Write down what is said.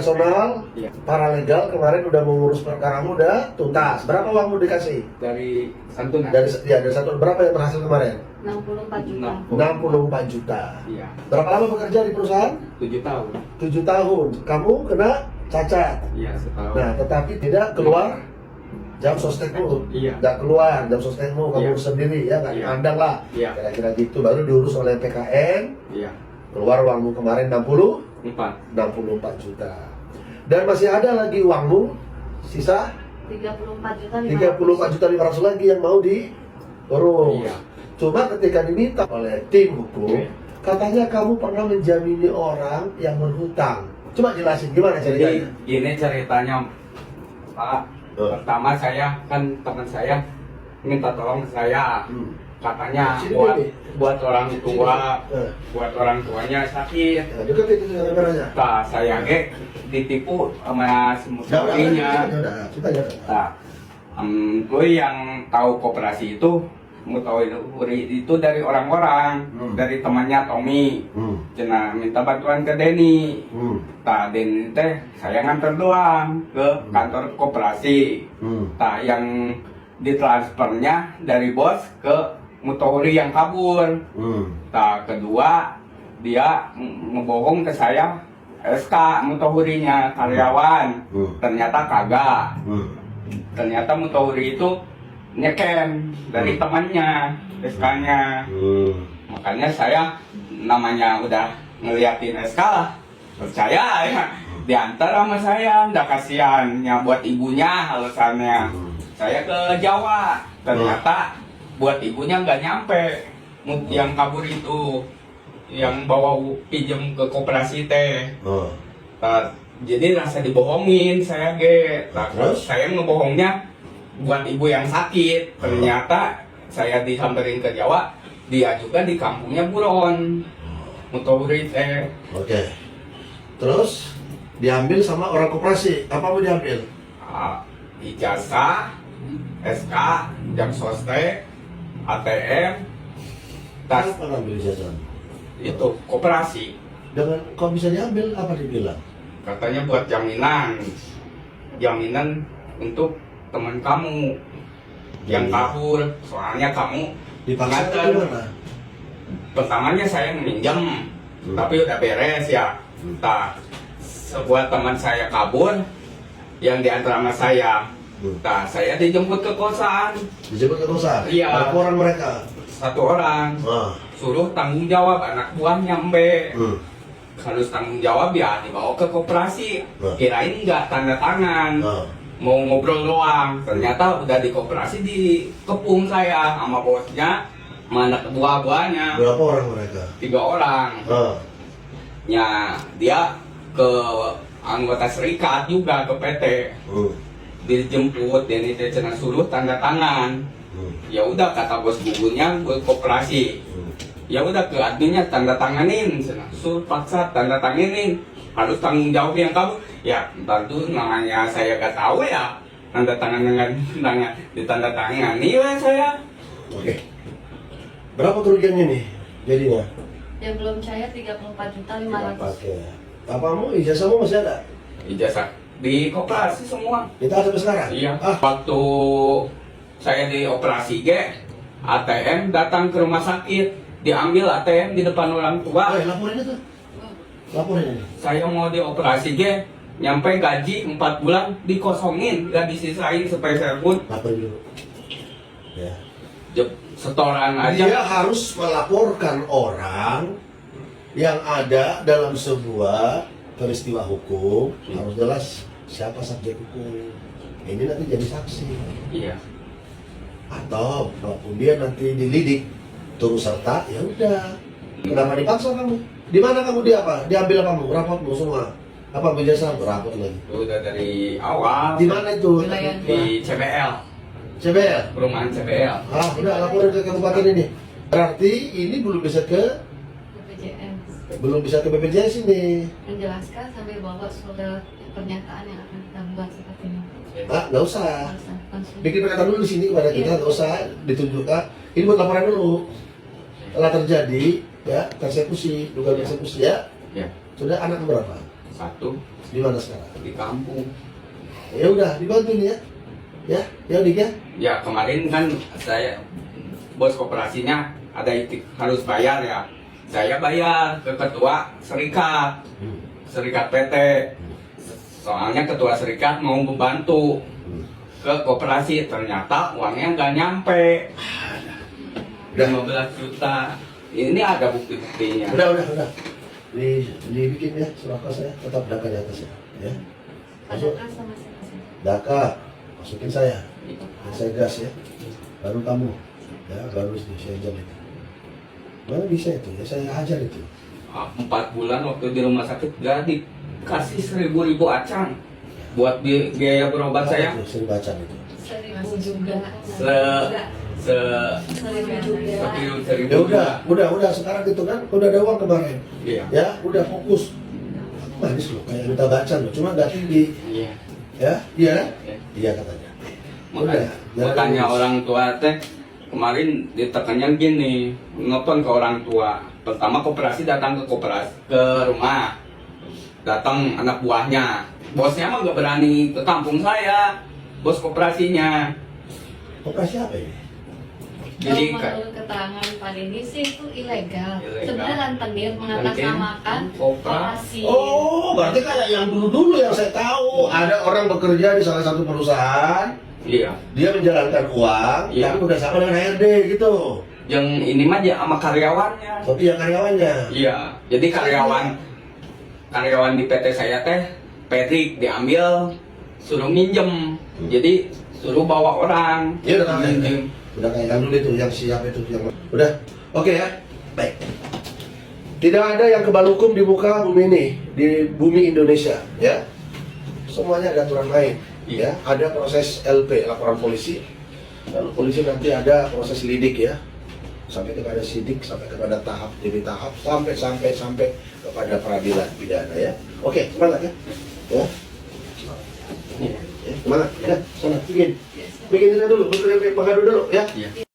operasional, Iya. paralegal kemarin udah mengurus perkaramu udah tuntas. Berapa uangmu dikasih? Dari santunan. Dari satu berapa yang berhasil kemarin? 64 juta. 64 juta. Iya. Berapa lama bekerja di perusahaan? 7 tahun. 7 tahun. Kamu kena cacat. Iya, setahun. Nah, tetapi tidak keluar jam sostekmu. Iya. Nggak keluar jam sostekmu, kamu Iya. urus sendiri ya, nggak Iya. dipandang lah. Iya. Kira-kira gitu, baru diurus oleh PKN. Iya. Keluar uangmu kemarin 64 juta. Dan masih ada lagi uangmu sisa 34 juta 34 juta 500 lagi yang mau diurus. Iya. Cuma ketika diminta oleh tim hukum, Iya. katanya kamu pernah menjamini orang yang berhutang. Coba jelasin gimana Jadi ceritanya? gini ceritanya, Pak. Pertama teman saya minta tolong ke saya. Katanya Sini, Bibi. buat orang tua, Eh, buat orang tuanya sakit. nah, juga itu kameranya. Nah, saya ditipu sama semuanya. Nah, gue yang tahu koperasi itu, itu dari orang-orang, dari temannya Tommy. Cina minta bantuan ke Denny. Nah, Denny teh saya nganter doang ke kantor koperasi. Nah, yang ditransfernya dari bos ke Mutawari yang kabur. Nah, kedua dia ngebohong ke saya SK Mutawarinya karyawan. Ternyata kagak. Ternyata Mutawari itu nyeken dari temannya SK-nya. Makanya saya namanya udah ngeliatin SK lah, percaya ya, diantar sama saya. Udah kasihannya buat ibunya alasannya. Saya ke Jawa, ternyata buat ibunya nggak nyampe. Yang kabur itu, yang bawa pinjam ke koperasi teh. Nah, jadi rasa dibohongin saya Nah, terus saya ngebohongnya buat ibu yang sakit. Ternyata saya disamperin ke Jawa, dia juga di kampungnya buron. Mutawari teh. Oke. Terus diambil sama orang koperasi. Apa mau diambil? Ijazah, SK, jam sostek, ATM, tas. Apa ngambil ijazah? Itu koperasi. Dengan kok bisa diambil? Apa dibilang? Katanya buat jaminan untuk teman kamu yang kabur. Soalnya kamu Dipaksa nganter. atau gimana? Pertamanya saya minjem, tapi udah beres ya. Nah, sebuah teman saya kabur yang diantar sama saya. Nah, saya dijemput ke kosan. Dijemput ke kosan? Iya. Berapa orang mereka? 1 orang. Suruh tanggung jawab anak buahnya Mbe. Harus tanggung jawab ya, dibawa ke koperasi. Kirain nggak tanda tangan, mau ngobrol doang. Ternyata udah di koperasi dikepung saya sama bosnya, sama anak buah-buahnya. Berapa orang mereka? 3 orang. Ya, dia ke anggota serikat juga, ke PT. Dijemput, dan itu cina suruh tanda tangan. Ya udah kata bos bubunya gue koperasi. Ya udah ke adminnya tanda tanganin, suruh paksa tanda tanganin, harus tanggung jawab yang kamu. Ya tentu namanya saya gak tahu ya, tanda tangan dengan ditanda tangani ya saya. Oke. Berapa kerugiannya nih jadinya? Yang belum cair 34 juta 500. Oke. Apamu ijazahmu masih ada? Ijazah di koperasi semua. Kita sampai sekarang? Iya. Waktu saya di operasi ATM datang ke rumah sakit. Diambil ATM di depan orang tua. Laporin itu. Laporin ini. Saya mau dioperasi nyampe gaji 4 bulan dikosongin, gak disisain sepeser pun. Laporin dulu. Ya. Setoran aja. Dia harus melaporkan orang yang ada dalam sebuah peristiwa hukum. Harus jelas siapa subjek hukum. Ini nanti jadi saksi. Iya. Atau walaupun dia nanti dilidik turut serta, ya udah. Kenapa dipaksa kamu? Di mana kamu diambil kamu? Rapotmu semua. Apa ijazah rapot lagi? Udah dari awal. Di mana itu? Di CBL. CBL. Perumahan CBL. Udah laporin ke kabupaten ini. Berarti ini belum bisa ke BPJS ini. Menjelaskan sambil bawa surat pernyataan yang akan kita buat sepertinya. Nggak usah. Bikin pernyataan dulu di sini kepada kita, nggak usah ditunjukkan. Ini buat laporan dulu. Telah terjadi ya persekusi, dugaan persekusi ya. Ya. Sudah anak berapa? Satu Di mana sekarang? di kampung. Ya udah, dibantu nih ya. Ya Dik ya. Ya kemarin kan saya bos koperasinya ada harus bayar ya. Saya bayar ke ketua serikat, serikat PT. Soalnya ketua serikat mau membantu ke koperasi, ternyata uangnya nggak nyampe. Udah. 15 juta. Ini ada bukti-buktinya. Udah. Dibikin ya surat saya, tetap Daka di atas ya. Masuk. Adakah sama saya? Daka, masukin saya. Dan saya gas ya. Baru kamu. Ya, baru saya jalan itu. Mana bisa itu? Ya saya ajar itu. 4 bulan waktu di rumah sakit gak dikasih 1.000 acang buat biaya berobat saya. Saya baca itu. 1.000 juga. Ya udah sekarang gitu kan, udah ada uang kemarin. Iya. Ya, udah fokus. Manis loh, kayak minta baca loh, cuma nggak tinggi. Iya. Ya, iya kan? Iya. Iya katanya. Makanya orang tua teh kemarin ditekannya gini, nonton ke orang tua. Pertama koperasi datang ke rumah, datang anak buahnya. Bosnya mah nggak berani ke kampung saya, bos koperasinya. Koperasi apa ini? Jadi Kalau menurut keterangan Pak Deddy sih itu ilegal. Ilegal. Sebenarnya rentenir mengatasnamakan koperasi. Oh, berarti kayak yang dulu-dulu yang saya tahu. Ada orang bekerja di salah satu perusahaan, Iya. dia menjalankan uang, Iya. tapi udah sama dengan HRD gitu. Yang ini mah ya sama karyawannya. Tapi yang karyawannya. Iya. Jadi karyawan di PT saya teh Patrick diambil suruh minjem. Jadi suruh bawa orang. Ya udah minjem. Udah kayak yang dulu itu, yang siap itu, yang udah. Oke ya, baik. Tidak ada yang kebal hukum di muka bumi ini, di bumi Indonesia, ya. Semuanya ada aturan main, ya. Ada proses LP, laporan polisi. Lalu polisi nanti ada proses lidik ya, sampai kepada sidik, sampai kepada tahap demi tahap, sampai kepada peradilan pidana ya. Oke, semangat ya. Ya. Ya, semangat. Ya, sana bikin. Bikin dulu, betul-betul pengadu dulu ya. Iya.